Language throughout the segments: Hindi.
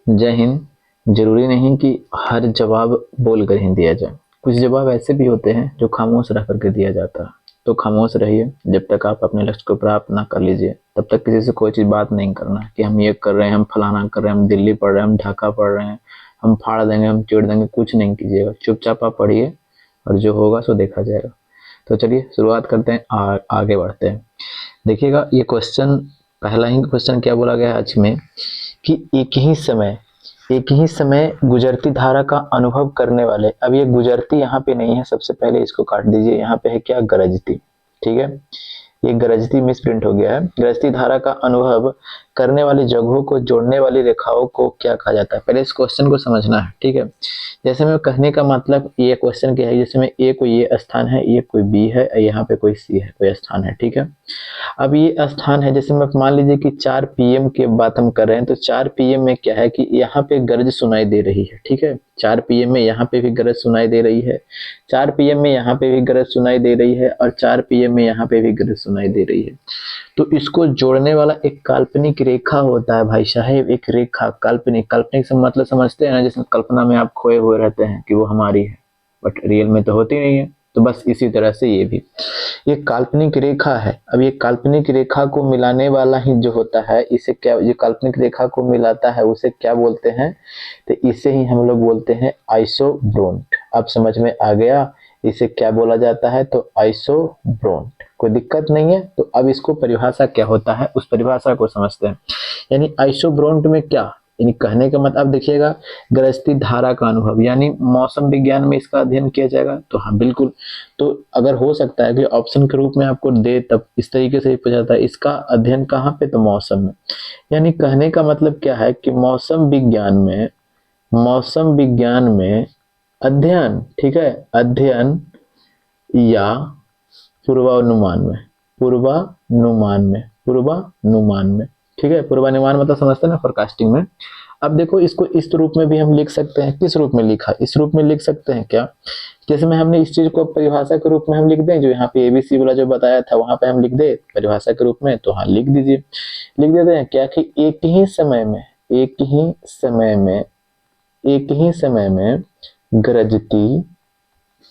जय हिंद। जरूरी नहीं कि हर जवाब बोलकर ही दिया जाए, कुछ जवाब ऐसे भी होते हैं जो खामोश रह करके दिया जाता है। तो खामोश रहिए जब तक आप अपने लक्ष्य को प्राप्त ना कर लीजिए, तब तक किसी से कोई चीज़ बात नहीं करना कि हम ये कर रहे हैं, हम फलाना कर रहे हैं, हम दिल्ली पढ़ रहे हैं, हम ढाका पढ़ रहे हैं, हम फाड़ देंगे, हम चीड़ देंगे। कुछ नहीं कीजिएगा, चुपचाप आप पढ़िए और जो होगा सो देखा जाएगा। तो चलिए शुरुआत करते हैं और आगे बढ़ते हैं। देखिएगा ये क्वेश्चन, पहला ही क्वेश्चन क्या बोला गया है आज में कि एक ही समय गुजरती धारा का अनुभव करने वाले। अब ये गुजरती यहाँ पे नहीं है, सबसे पहले इसको काट दीजिए। यहाँ पे है क्या, गरजती। ठीक है, ये गरजती मिस प्रिंट हो गया है। गरजती धारा का अनुभव करने वाली जगहों को जोड़ने वाली रेखाओं को क्या कहा जाता है, पहले इस क्वेश्चन को समझना है। ठीक है, जैसे मैं कहने का मतलब ये क्वेश्चन क्या है, जैसे में ए कोई ये स्थान है, ये कोई बी है, यहाँ पे कोई सी है, कोई स्थान है। ठीक है, अब ये स्थान है, जैसे मैं मान लीजिए कि 4 पीएम की बात हम कर रहे हैं, तो 4 पीएम में क्या है कि यहाँ पे गरज सुनाई दे रही है। ठीक है, 4 पीएम में यहाँ पे भी गरज सुनाई दे रही है, 4 पीएम में यहाँ पे भी गरज सुनाई दे रही है, और 4 पीएम में यहाँ पे भी गरज सुनाई दे रही है। तो इसको जोड़ने वाला एक काल्पनिक रेखा होता है भाई साहब, एक रेखा। काल्पनिक, काल्पनिक से मतलब समझते हैं ना, जैसे कल्पना में आप खोए हुए रहते हैं कि वो हमारी है, बट रियल में तो होती नहीं है। तो बस इसी तरह से ये भी ये काल्पनिक रेखा है। अब ये काल्पनिक रेखा को मिलाने वाला ही जो होता है, इसे क्या, ये काल्पनिक रेखा को मिलाता है उसे क्या बोलते हैं, तो इसे ही हम लोग बोलते हैं आइसोब्रोंट। अब समझ में आ गया इसे क्या बोला जाता है, तो आइसोब्रोंट। कोई दिक्कत नहीं है। तो अब इसको परिभाषा क्या होता है, उस परिभाषा को समझते हैं। यानी आइसोब्रोंट में क्या, यानी कहने का मतलब देखिएगा, गृहस्थी धारा का अनुभव, यानी मौसम विज्ञान में इसका अध्ययन किया जाएगा। तो हाँ बिल्कुल, तो अगर हो सकता है कि ऑप्शन के रूप में आपको दे, तब इस तरीके से पूछा जाता है इसका अध्ययन कहाँ पे, तो मौसम में। यानी कहने का मतलब क्या है कि मौसम विज्ञान में अध्ययन, ठीक है, अध्ययन या पूर्वानुमान में, ठीक है, पूर्वानुमान मतलब समझते हैं ना, फोरकास्टिंग में। अब देखो इसको इस रूप में भी हम लिख सकते हैं। किस रूप में लिखा, इस रूप में लिख सकते हैं क्या, जैसे में हमने इस चीज को परिभाषा के रूप में हम लिख दें, जो यहाँ पे एबीसी वाला जो बताया था वहां पे हम लिख दे परिभाषा के रूप में, तो हाँ लिख दीजिए। लिख देते हैं क्या कि एक ही समय में गरजती,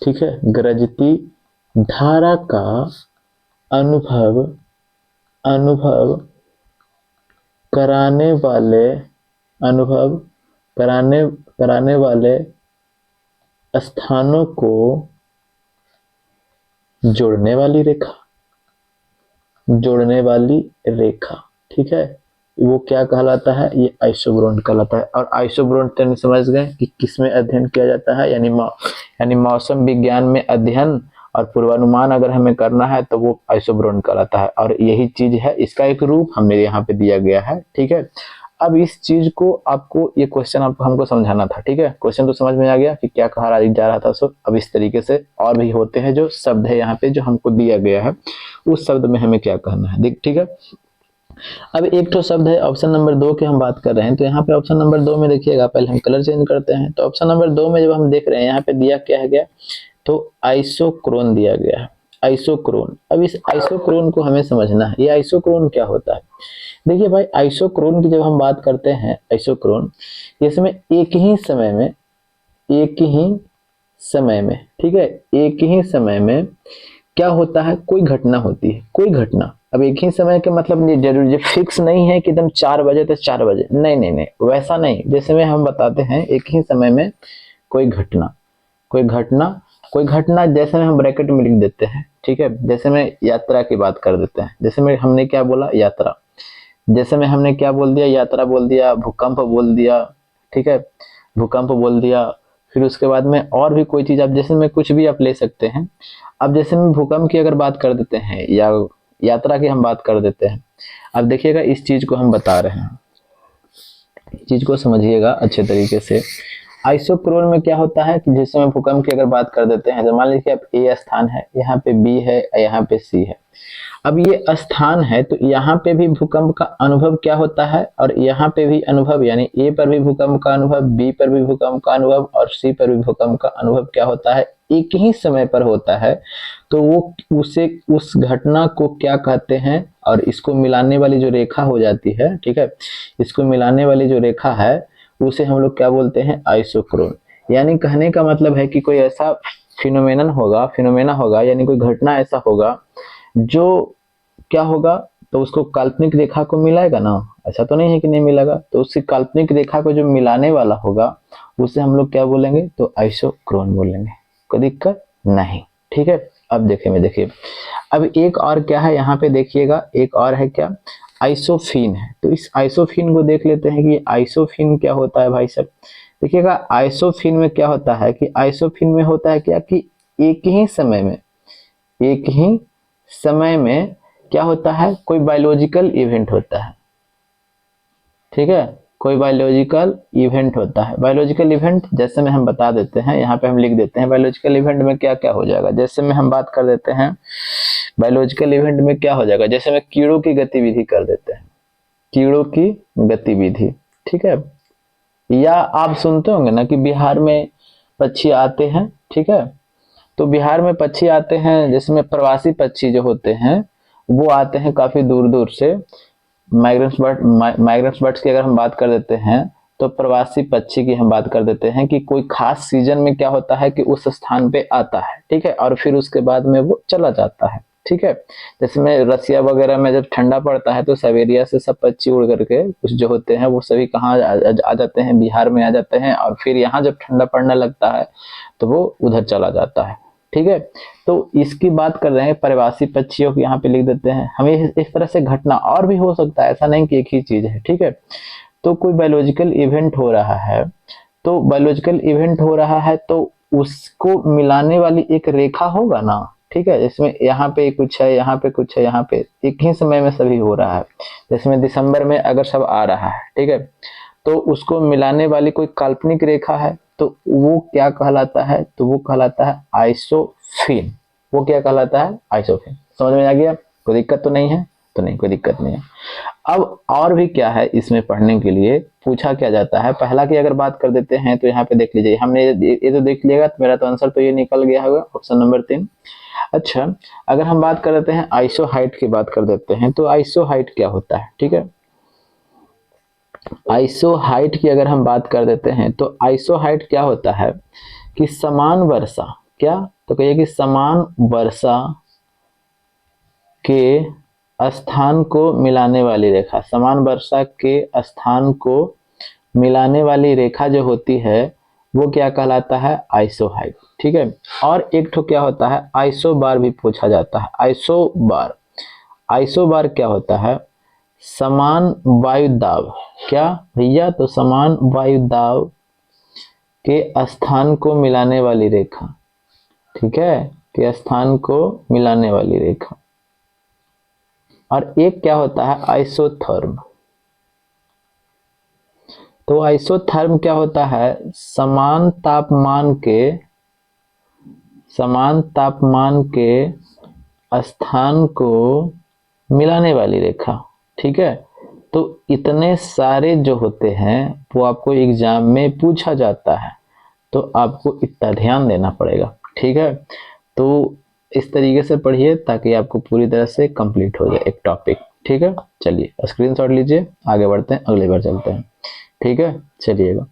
ठीक है, गरजती धारा का अनुभव कराने वाले स्थानों को जोड़ने वाली रेखा, ठीक है, वो क्या कहलाता है, ये आइसोब्रोंट कहलाता है। और आइसोब्रोंट तो समझ गए कि किसमें अध्ययन किया जाता है, यानी मौसम विज्ञान में अध्ययन और पूर्वानुमान अगर हमें करना है तो वो आइसोब्रोंट कहलाता है। और यही चीज है, इसका एक रूप हमने यहाँ पे दिया गया है। ठीक है, अब इस चीज को आपको, ये क्वेश्चन आपको हमको समझाना था। ठीक है, क्वेश्चन तो समझ में आ गया कि क्या कहा जा रहा था। सो अब इस तरीके से और भी होते हैं जो शब्द है यहाँ पे जो हमको दिया गया है, उस शब्द में हमें क्या करना है, ठीक है। अब एक तो शब्द है ऑप्शन नंबर 2 की हम बात कर रहे हैं, तो यहाँ पे ऑप्शन नंबर 2 में देखिएगा, पहले हम कलर चेंज करते हैं। तो ऑप्शन नंबर 2 में जब हम देख रहे हैं, यहाँ पे दिया क्या है, गया तो आइसोक्रोन दिया गया है, आइसोक्रोन। अब इस आइसोक्रोन को हमें समझना है, ये आइसोक्रोन क्या होता है। देखिए भाई, आइसोक्रोन की जब हम बात करते हैं, आइसोक्रोन इसमें एक ही समय में, ठीक है, एक ही समय में क्या होता है, कोई घटना होती है, कोई घटना। अब एक ही समय के मतलब ये जरूरी फिक्स नहीं है कि एकदम 4 बजे तो 4 बजे, नहीं, वैसा नहीं। जैसे में हम बताते हैं एक ही समय में कोई घटना, जैसे में हम ब्रैकेट में लिख देते हैं। ठीक है, जैसे में यात्रा की बात कर देते हैं, जैसे में हमने क्या बोला, यात्रा, जैसे में हमने क्या बोल दिया, यात्रा बोल दिया, भूकंप बोल दिया, ठीक है, भूकंप बोल दिया। फिर उसके बाद में और भी कोई चीज, आप जैसे में कुछ भी आप ले सकते हैं। अब जैसे में भूकंप की अगर बात कर देते हैं या यात्रा की हम बात कर देते हैं, अब देखिएगा इस चीज को हम बता रहे हैं, चीज को समझिएगा अच्छे तरीके से। आइसोक्रोन में क्या होता है कि जिसमें भूकंप की अगर बात कर देते हैं, तो मान लीजिए आप ए स्थान है, यहाँ पे बी है, यहाँ पे सी है। अब ये स्थान है तो यहाँ पे भी भूकंप का अनुभव क्या होता है, और यहाँ पे भी अनुभव, यानी ए पर भी भूकंप का अनुभव, बी पर भी भूकंप का अनुभव और सी पर भी भूकंप का अनुभव क्या होता है, एक ही समय पर होता है। तो वो उस घटना को क्या कहते हैं, और इसको मिलाने वाली जो रेखा हो जाती है, ठीक है, इसको मिलाने वाली जो रेखा है उसे हम लोग क्या बोलते हैं, आइसोक्रोन। यानी कहने का मतलब है कि कोई ऐसा फिनोमेना होगा यानी कोई घटना ऐसा होगा जो क्या होगा, तो उसको काल्पनिक रेखा को मिलाएगा ना, ऐसा तो नहीं है कि नहीं मिलेगा, तो उससे काल्पनिक रेखा को जो मिलाने वाला होगा उसे हम लोग क्या बोलेंगे, तो आइसोक्रोन बोलेंगे। कोई दिक्कत नहीं, ठीक है। अब देखिए अब एक और क्या है यहाँ पे देखिएगा, एक और है क्या, आइसोफिन है। तो इस आइसोफिन को देख लेते हैं कि आइसोफिन क्या होता है भाई साहब। देखिएगा आइसोफिन में क्या होता है कि आइसोफिन में होता है क्या कि एक ही समय में क्या होता है, कोई बायोलॉजिकल इवेंट होता है, ठीक है, कोई बायोलॉजिकल इवेंट होता है। बायोलॉजिकल इवेंट जैसे में हम बता देते हैं, यहाँ पे हम लिख देते हैं बायोलॉजिकल इवेंट में क्या क्या हो जाएगा। जैसे में हम बात कर देते हैं बायोलॉजिकल इवेंट में क्या हो जाएगा, जैसे में कीड़ों की गतिविधि कर देते हैं, कीड़ों की गतिविधि, ठीक है। या आप सुनते होंगे ना कि बिहार में पक्षी आते हैं, ठीक है, तो बिहार में पक्षी आते हैं जिसमें प्रवासी पक्षी जो होते हैं वो आते हैं काफी दूर दूर से। माइग्रेंट्स बर्ड्स की अगर हम बात कर देते हैं तो प्रवासी पक्षी की हम बात कर देते हैं कि कोई खास सीजन में क्या होता है कि उस स्थान पे आता है, ठीक है, और फिर उसके बाद में वो चला जाता है, ठीक है। जैसे में रसिया वगैरह में जब ठंडा पड़ता है तो साइबेरिया से सब पक्षी उड़ करके कुछ जो होते हैं वो सभी कहाँ आ जाते हैं, बिहार में आ जाते हैं, और फिर यहाँ जब ठंडा पड़ने लगता है तो वो उधर चला जाता है, ठीक है। तो इसकी बात कर रहे हैं प्रवासी पक्षियों की, यहाँ पे लिख देते हैं। हमें इस तरह से घटना और भी हो सकता है, ऐसा नहीं कि एक ही चीज है, ठीक है। तो कोई बायोलॉजिकल इवेंट हो रहा है, तो बायोलॉजिकल इवेंट हो रहा है तो उसको मिलाने वाली एक रेखा होगा ना, ठीक है, जिसमें यहाँ पे कुछ है, यहाँ पे कुछ है, यहाँ पे एक ही समय में सभी हो रहा है। जिसमें दिसंबर में अगर सब आ रहा है, ठीक है, तो उसको मिलाने वाली कोई काल्पनिक रेखा है तो वो क्या कहलाता है, तो वो कहलाता है आइसोफिन। वो क्या कहलाता है, आइसोफिन। समझ में आ गया, कोई दिक्कत तो नहीं है, तो नहीं कोई दिक्कत नहीं है। अब और भी क्या है इसमें पढ़ने के लिए, पूछा क्या जाता है। पहला की अगर बात कर देते हैं तो यहाँ पे देख लीजिए, हमने ये तो देख लिएगा, तो मेरा तो आंसर तो ये निकल गया होगा, ऑप्शन नंबर 3। अच्छा, अगर हम बात कर देते हैं आइसो हाइट की बात कर देते हैं, तो आइसो हाइट क्या होता है, ठीक है। आइसो हाइट की अगर हम बात कर देते हैं तो आइसो हाइट क्या होता है कि समान वर्षा, क्या, तो कहिए कि समान वर्षा के स्थान को मिलाने वाली रेखा, समान वर्षा के स्थान को मिलाने वाली रेखा जो होती है वो क्या कहलाता है, आइसो हाइट, ठीक है। और एक ठो क्या होता है, आइसो बार भी पूछा जाता है। आइसो बार क्या होता है, समान वायु दाब, क्या भैया, तो समान वायु दाब के स्थान को मिलाने वाली रेखा, ठीक है, के स्थान को मिलाने वाली रेखा। और एक क्या होता है, आइसोथर्म। तो आइसोथर्म क्या होता है, समान तापमान के स्थान को मिलाने वाली रेखा, ठीक है। तो इतने सारे जो होते हैं वो आपको एग्जाम में पूछा जाता है, तो आपको इतना ध्यान देना पड़ेगा, ठीक है। तो इस तरीके से पढ़िए ताकि आपको पूरी तरह से कंप्लीट हो जाए एक टॉपिक, ठीक है। चलिए स्क्रीनशॉट लीजिए, आगे बढ़ते हैं, अगली बार चलते हैं, ठीक है। चलिएगा,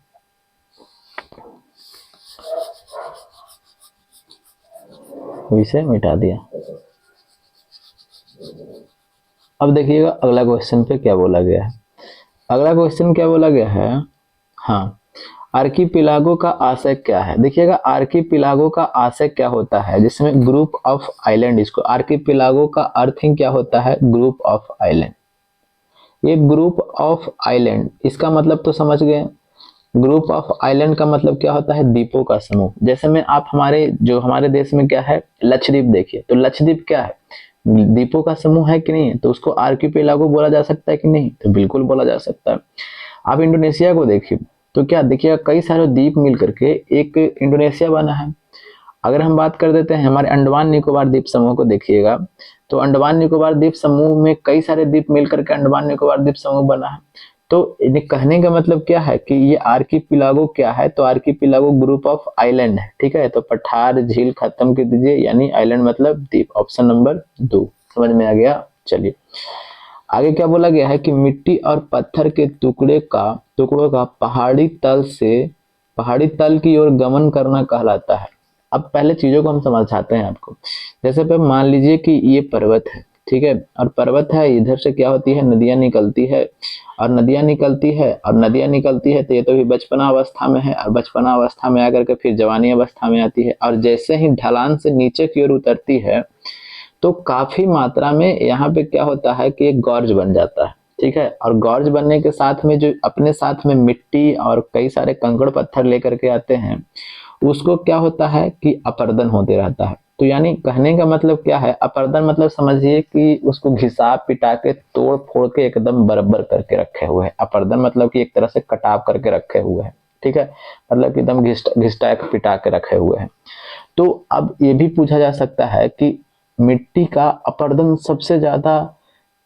विषय मिटा दिया। अब देखिएगा अगला क्वेश्चन पे क्या बोला गया है। अगला क्वेश्चन क्या बोला गया है, हाँ, आर्कीपिलागो का आशय क्या है। देखिएगा आर्कीपिलागो का आशय क्या होता है, जिसमें ग्रुप ऑफ आइलैंड, इसको आर्कीपिलागो का अर्थ ही क्या होता है, ग्रुप ऑफ आइलैंड। ये ग्रुप ऑफ आइलैंड, इसका मतलब तो समझ गए। ग्रुप ऑफ आइलैंड का मतलब क्या होता है, द्वीपों का समूह। जैसे में आप हमारे देश में क्या है, लक्षद्वीप देखिए, तो लक्षद्वीप क्या है, द्वीपों का समूह है कि नहीं है, तो उसको आर्कीपेलागो बोला जा सकता है कि नहीं, तो बिल्कुल बोला जा सकता है। आप इंडोनेशिया को देखिए, तो क्या देखिएगा कई सारे द्वीप मिल करके एक इंडोनेशिया बना है। अगर हम बात कर देते हैं हमारे अंडमान निकोबार द्वीप समूह को देखिएगा, तो अंडमान निकोबार द्वीप समूह में कई सारे द्वीप मिल करके अंडमान निकोबार द्वीप समूह बना है। तो कहने का मतलब क्या है कि ये आर्कीपिलागो क्या है, तो आर्कीपिलागो ग्रुप ऑफ आइलैंड है, ठीक है। तो पठार झील खत्म कर दीजिए, यानी आइलैंड मतलब द्वीप, ऑप्शन नंबर 2। समझ में आ गया, चलिए आगे क्या बोला गया है कि मिट्टी और पत्थर के टुकड़ों का पहाड़ी तल की ओर गमन करना कहलाता है। अब पहले चीजों को हम समझाते हैं आपको। जैसे पे मान लीजिए कि ये पर्वत है, ठीक है, और पर्वत है, इधर से क्या होती है, नदियां निकलती है, और नदियां निकलती है तो ये तो भी बचपना अवस्था में है, और बचपना अवस्था में आकर के फिर जवानी अवस्था में आती है, और जैसे ही ढलान से नीचे की ओर उतरती है तो काफी मात्रा में यहाँ पे क्या होता है कि एक गॉर्ज बन जाता है, ठीक है। और गॉर्ज बनने के साथ में जो अपने साथ में मिट्टी और कई सारे कंकड़ पत्थर लेकर के आते हैं, उसको क्या होता है कि अपर्दन होते रहता है। तो यानी कहने का मतलब क्या है, अपर्दन मतलब समझिए कि उसको घिसा पिटा के तोड़ फोड़ के एकदम बराबर करके रखे हुए हैं। अपर्दन मतलब कि एक तरह से कटाव करके रखे हुए हैं, ठीक है, मतलब कि एकदम घिसटा के पिटा के रखे हुए हैं। तो अब ये भी पूछा जा सकता है कि मिट्टी का अपरदन सबसे ज्यादा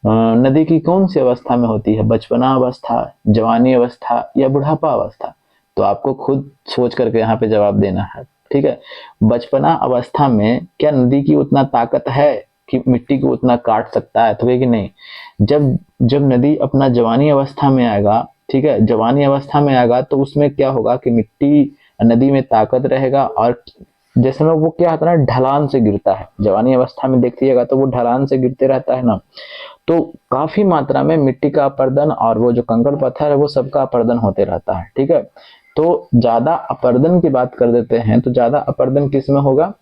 नदी की कौन सी अवस्था में होती है, बचपना अवस्था, जवानी अवस्था या बुढ़ापा अवस्था। तो आपको खुद सोच करके यहाँ पे जवाब देना है, ठीक है। बचपना अवस्था में क्या नदी की उतना ताकत है कि मिट्टी को उतना काट सकता है, तो कि नहीं। जब जब नदी अपना जवानी अवस्था में आएगा, ठीक है, जवानी अवस्था में आएगा तो उसमें क्या होगा कि मिट्टी नदी में ताकत रहेगा, और जैसे में वो क्या होता है ना, ढलान से गिरता है, जवानी अवस्था में देखिएगा तो वो ढलान से गिरते रहता है ना, तो काफी मात्रा में मिट्टी का अपर्दन और वो जो कंकड़ पत्थर है वो सबका अपर्दन होते रहता है, ठीक है। तो ज्यादा अपर्दन की बात कर देते हैं, तो ज्यादा अपर्दन किस में होगा,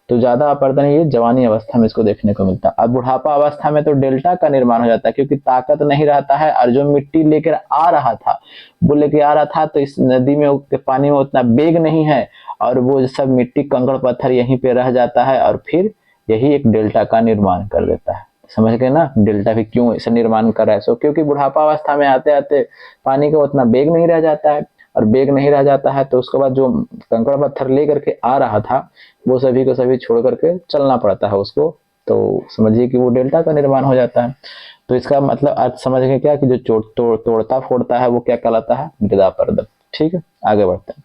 तो ज्यादा अपर्दन ये जवानी अवस्था में इसको देखने को मिलता है। और बुढ़ापा अवस्था में तो डेल्टा का निर्माण हो जाता है, क्योंकि ताकत नहीं रहता है, और जो मिट्टी लेकर आ रहा था वो लेकर आ रहा था तो इस नदी में पानी में उतना वेग नहीं है, और वो सब मिट्टी कंकड़ पत्थर यहीं पे रह जाता है, और फिर यही एक डेल्टा का निर्माण कर देता है। समझ गए ना, डेल्टा भी क्यों ऐसा निर्माण कर रहा है, सो क्योंकि बुढ़ापा अवस्था में आते आते पानी का उतना वेग नहीं रह जाता है, और वेग नहीं रह जाता है तो उसके बाद जो कंकड़ पत्थर लेकर के आ रहा था वो सभी को सभी छोड़ करके चलना पड़ता है उसको, तो समझिए कि वो डेल्टा का निर्माण हो जाता है। तो इसका मतलब अर्थ समझ गए क्या, कि जो तोड़ता फोड़ता है वो क्या कहलाता है, मृदा अपरदन, ठीक है। आगे बढ़ते हैं।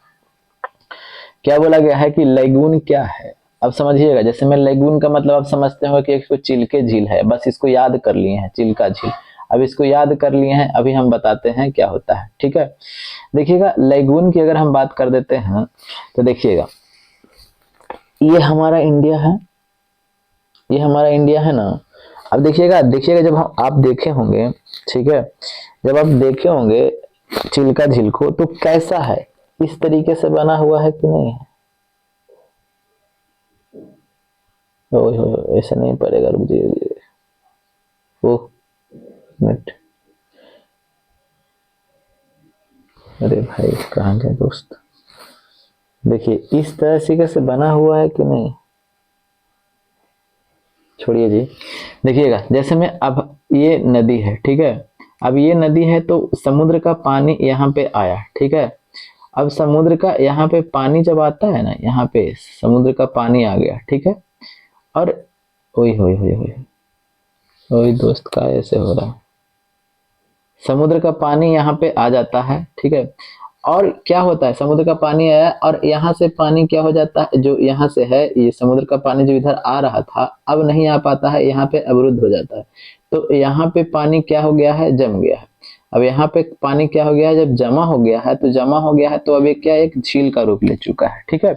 क्या बोला गया है कि लैगून क्या है। अब समझिएगा, जैसे मैं लैगून का मतलब आप समझते हो कि एक चिल्के झील है, बस इसको याद कर लिए हैं, चिल्का झील। अब इसको याद कर लिए हैं, अभी हम बताते हैं क्या होता है, ठीक है। देखिएगा, लैगून की अगर हम बात कर देते हैं तो देखिएगा, ये हमारा इंडिया है, ये हमारा इंडिया है ना। अब देखिएगा देखिएगा जब आप देखे होंगे, ठीक है, जब आप देखे होंगे चिल्का झील को तो कैसा है, इस तरीके से बना हुआ है कि नहीं है। ओह ऐसा नहीं पड़ेगा, रुक जाइए, ओह मिनट, अरे भाई कहाँ गए दोस्त। देखिए इस तरीके से बना हुआ है कि नहीं, छोड़िए जी। देखिएगा जैसे में अब ये नदी है, ठीक है, अब ये नदी है तो समुद्र का पानी यहाँ पे आया, ठीक है। अब समुद्र का यहाँ पे पानी जब आता है ना, यहाँ पे समुद्र का पानी आ गया, ठीक है, और ओए होए होए होए ओए दोस्त का ऐसे हो रहा है, समुद्र का पानी यहाँ पे आ जाता है, ठीक है। और क्या होता है, समुद्र का पानी आया और यहाँ से पानी क्या हो जाता है, जो यहाँ से है ये समुद्र का पानी जो इधर आ रहा था अब नहीं आ पाता है, यहाँ पे अवरुद्ध हो जाता है। तो यहाँ पे पानी क्या हो गया है, जम गया है। अब यहाँ पे पानी क्या हो गया है, जब जमा हो गया है तो जमा हो गया है तो अब ये क्या एक झील का रूप ले चुका है, ठीक है।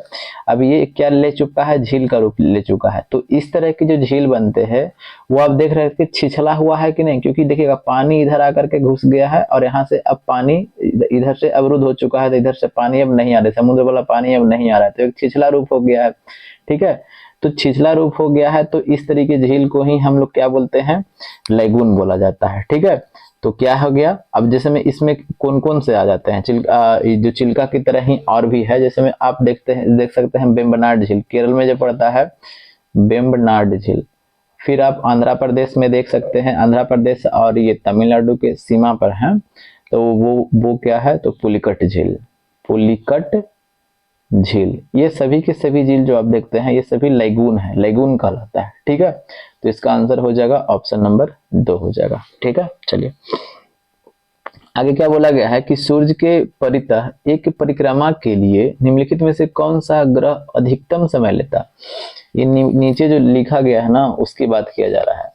अब ये क्या ले चुका है, झील का रूप ले चुका है। तो इस तरह की जो झील बनते हैं वो आप देख रहे हैं कि छिछला हुआ है कि नहीं, क्योंकि देखिएगा पानी इधर आकर के घुस गया है और यहाँ से अब पानी इधर से अवरुद्ध हो चुका है, तो इधर से पानी अब नहीं आ रहा है, समुद्र वाला पानी अब नहीं आ रहा है, तो एक छिछला रूप हो गया है, ठीक है। तो छिछला रूप हो गया है, तो इस तरीके झील को ही हम लोग क्या बोलते हैं, लैगून बोला जाता है, ठीक है। तो क्या हो गया, अब जैसे में इसमें कौन कौन से आ जाते हैं, जो चिल्का की तरह ही और भी है, जैसे में आप देख सकते हैं वेम्बनाड झील, केरल में जो पड़ता है वेम्बनाड झील। फिर आप आंध्र प्रदेश में देख सकते हैं, आंध्र प्रदेश और ये तमिलनाडु के सीमा पर है, तो वो क्या है, तो पुलिकट झील, पुलिकट झील। ये सभी के सभी झील जो आप देखते हैं ये सभी लैगून है, लैगून कहलाता है, ठीक है। तो इसका आंसर हो जाएगा ऑप्शन नंबर 2 हो जाएगा, ठीक है। चलिए आगे क्या बोला गया है कि सूर्य के परितः एक परिक्रमा के लिए निम्नलिखित में से कौन सा ग्रह अधिकतम समय लेता। ये नीचे जो लिखा गया है ना उसकी बात किया जा रहा है।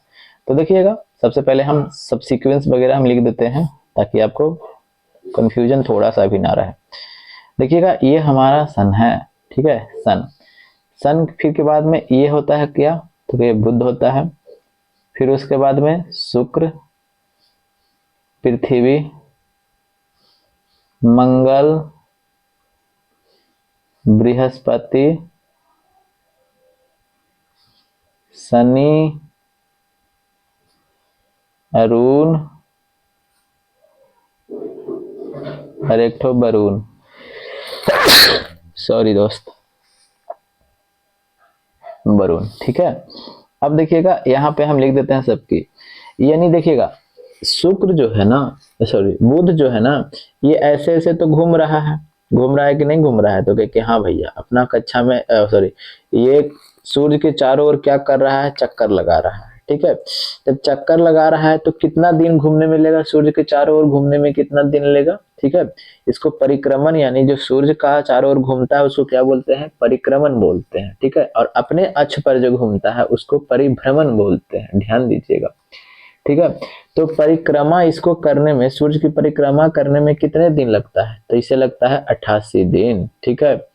तो देखिएगा सबसे पहले हम सब सीक्वेंस वगैरह हम लिख देते हैं ताकि आपको कंफ्यूजन थोड़ा सा भी ना रहे। देखिएगा ये हमारा सन है, ठीक है, सन। सन फिर के बाद में ये होता है क्या, तो ये बुध होता है। फिर उसके बाद में शुक्र, पृथ्वी, मंगल, बृहस्पति, शनि, अरुण और एक ठो वरुण। सॉरी दोस्त, वरुण, ठीक है। अब देखिएगा यहाँ पे हम लिख देते हैं सबकी, यानी देखिएगा शुक्र जो है ना, सॉरी बुध जो है ना, ये ऐसे ऐसे तो घूम रहा है कि नहीं घूम रहा है, तो कहे कि हाँ भैया अपना कक्षा में सॉरी ये सूर्य के चारों ओर क्या कर रहा है, चक्कर लगा रहा है, ठीक है। जब चक्कर लगा रहा है तो कितना दिन घूमने में लेगा, सूर्य के चारों ओर घूमने में कितना दिन लेगा, ठीक है। इसको परिक्रमण, यानी जो सूर्य का चारों ओर घूमता है उसको क्या बोलते हैं, परिक्रमण बोलते हैं, ठीक है। और अपने अक्ष पर जो घूमता है उसको परिभ्रमण बोलते हैं, ध्यान दीजिएगा, ठीक है। तो परिक्रमा इसको करने में, सूर्य की परिक्रमा करने में कितने दिन लगता है, तो इसे लगता है 88 दिन, ठीक है।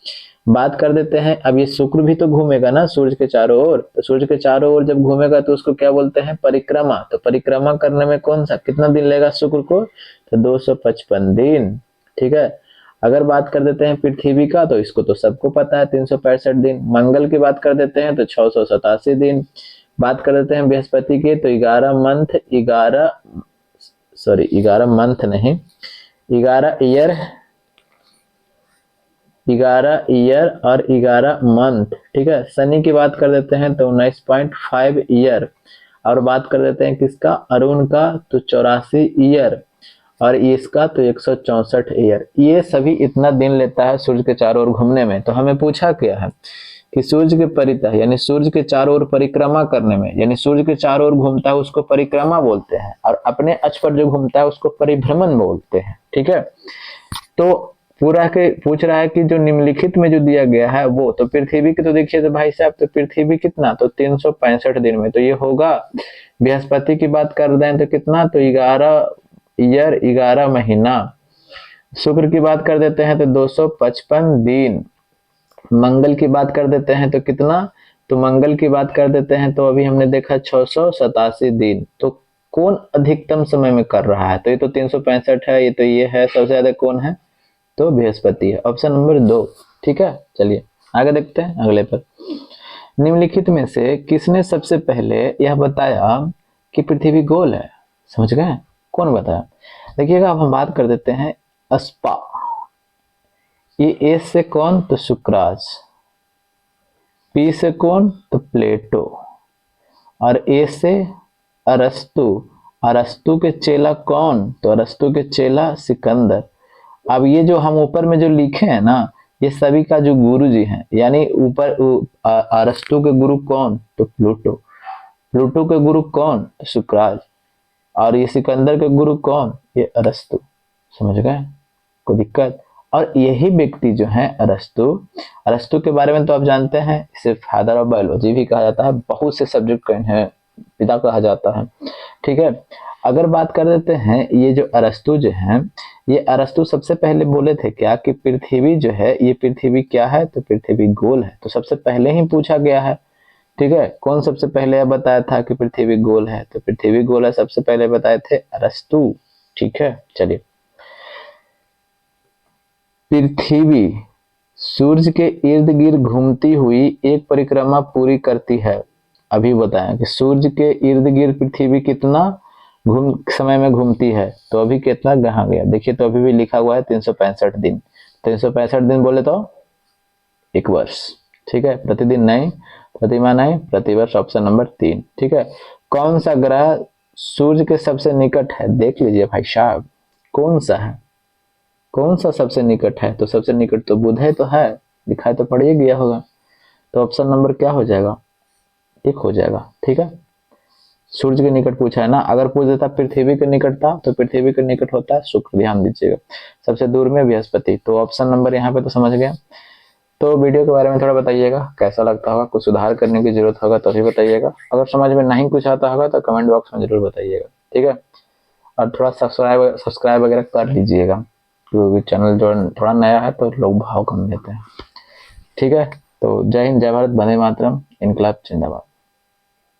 बात कर देते हैं, अब ये शुक्र भी तो घूमेगा ना सूर्य के चारों ओर, तो सूर्य के चारों ओर जब घूमेगा तो उसको क्या बोलते हैं, परिक्रमा। तो परिक्रमा करने में कौन सा कितना दिन लेगा शुक्र को, तो 255 दिन, ठीक है। अगर बात कर देते हैं पृथ्वी का, तो इसको तो सबको पता है 365 दिन। मंगल की बात कर देते हैं तो 687 दिन। बात कर देते हैं बृहस्पति की, तो 11 मंथ, 11 मंथ नहीं, 11 ईयर, 11 ईयर और 11 मंथ, ठीक है। शनि की बात कर देते हैं तो 19.5 ईयर। और बात कर देते हैं किसका, अरुण का, तो 84 ईयर। और इसका तो 164 ईयर। ये सभी इतना दिन लेता है सूर्य के चारों ओर घूमने में। तो हमें पूछा क्या है कि सूर्य के परितः, यानी सूर्य के चारों ओर परिक्रमा करने में, यानी सूर्य के चारों ओर घूमता है उसको परिक्रमा बोलते हैं, और अपने अक्ष पर जो घूमता है उसको परिभ्रमण बोलते हैं, ठीक है। तो पूरा के पूछ रहा है कि जो निम्नलिखित में जो दिया गया है वो, तो पृथ्वी की तो देखिए तो भाई साहब, तो पृथ्वी कितना, तो 365 दिन में तो ये होगा। बृहस्पति की बात कर दें तो कितना, तो 11 ईयर, 11 महीना। शुक्र की बात कर देते हैं तो 255 दिन। मंगल की बात कर देते हैं तो कितना, तो मंगल की बात कर देते हैं तो अभी हमने देखा 687 दिन। तो कौन अधिकतम समय में कर रहा है, तो ये तो 365 है, ये तो ये है, सबसे ज्यादा कौन है, तो बृहस्पति है, ऑप्शन नंबर 2, ठीक है। चलिए आगे देखते हैं अगले पर। निम्नलिखित में से किसने सबसे पहले यह बताया कि पृथ्वी गोल है, समझ गए, कौन बताया। देखिएगा अब हम बात कर देते हैं अस्पा। ये ए से कौन, तो शुक्राज। पी से कौन, तो प्लेटो। और ए से अरस्तु। अरस्तु के चेला कौन, तो अरस्तु के चेला सिकंदर। अब ये जो हम ऊपर में जो लिखे हैं ना, ये सभी का जो गुरु जी हैं, यानी ऊपर अरस्तु के गुरु कौन, तो प्लूटो। प्लूटो के गुरु कौन, तो शुक्राज। और ये सिकंदर के गुरु कौन, ये अरस्तु। समझ गए, कोई दिक्कत। और यही व्यक्ति जो है अरस्तु, अरस्तु के बारे में तो आप जानते हैं, इसे फादर ऑफ बायोलॉजी भी कहा जाता है, बहुत से सब्जेक्ट का इन्हें पिता कहा जाता है, ठीक है। अगर बात कर देते हैं ये जो अरस्तु जो है, ये अरस्तु सबसे पहले बोले थे क्या कि पृथ्वी जो है, ये पृथ्वी क्या है, तो पृथ्वी गोल है। तो सबसे पहले ही पूछा गया है, ठीक है। कौन सबसे पहले बताया था कि पृथ्वी गोल है, तो पृथ्वी गोल है सबसे पहले बताए थे अरस्तु, ठीक है। चलिए, पृथ्वी सूर्य के इर्द गिर्द घूमती हुई एक परिक्रमा पूरी करती है। अभी बताएं कि सूर्य के इर्द गिर्द पृथ्वी कितना समय में घूमती है, तो अभी कितना कहाँ गया, देखिए तो अभी भी लिखा हुआ है 365 दिन। 365 दिन बोले तो 1 वर्ष, ठीक है। प्रतिदिन नहीं, प्रतिमाह नहीं, प्रतिवर्ष, ऑप्शन नंबर 3, ठीक है। कौन सा ग्रह सूर्य के सबसे निकट है, देख लीजिए भाई साहब, कौन सा है, कौन सा सबसे निकट है, तो सबसे निकट तो बुध है, तो है, दिखाई तो पड़ ही गया होगा। तो ऑप्शन नंबर क्या हो जाएगा, 1 हो जाएगा, ठीक है। सूर्य के निकट पूछा है ना, अगर पूछ देता पृथ्वी के निकट था, तो पृथ्वी के निकट होता है शुक्र, ध्यान दीजिएगा। सबसे दूर में बृहस्पति, तो ऑप्शन नंबर यहाँ पे तो समझ गया। तो वीडियो के बारे में थोड़ा बताइएगा, कैसा लगता होगा, कुछ सुधार करने की जरूरत होगा तो भी बताइएगा। अगर समझ में नहीं कुछ आता होगा तो कमेंट बॉक्स में जरूर बताइएगा, ठीक है। और थोड़ा सब्सक्राइब वगैरह कर लीजिएगा, क्योंकि चैनल जो थोड़ा नया है तो लोग भाव कम देते हैं, ठीक है। तो जय हिंद, जय भारत, वंदे मातरम, इनकलाब जिंदाबाद।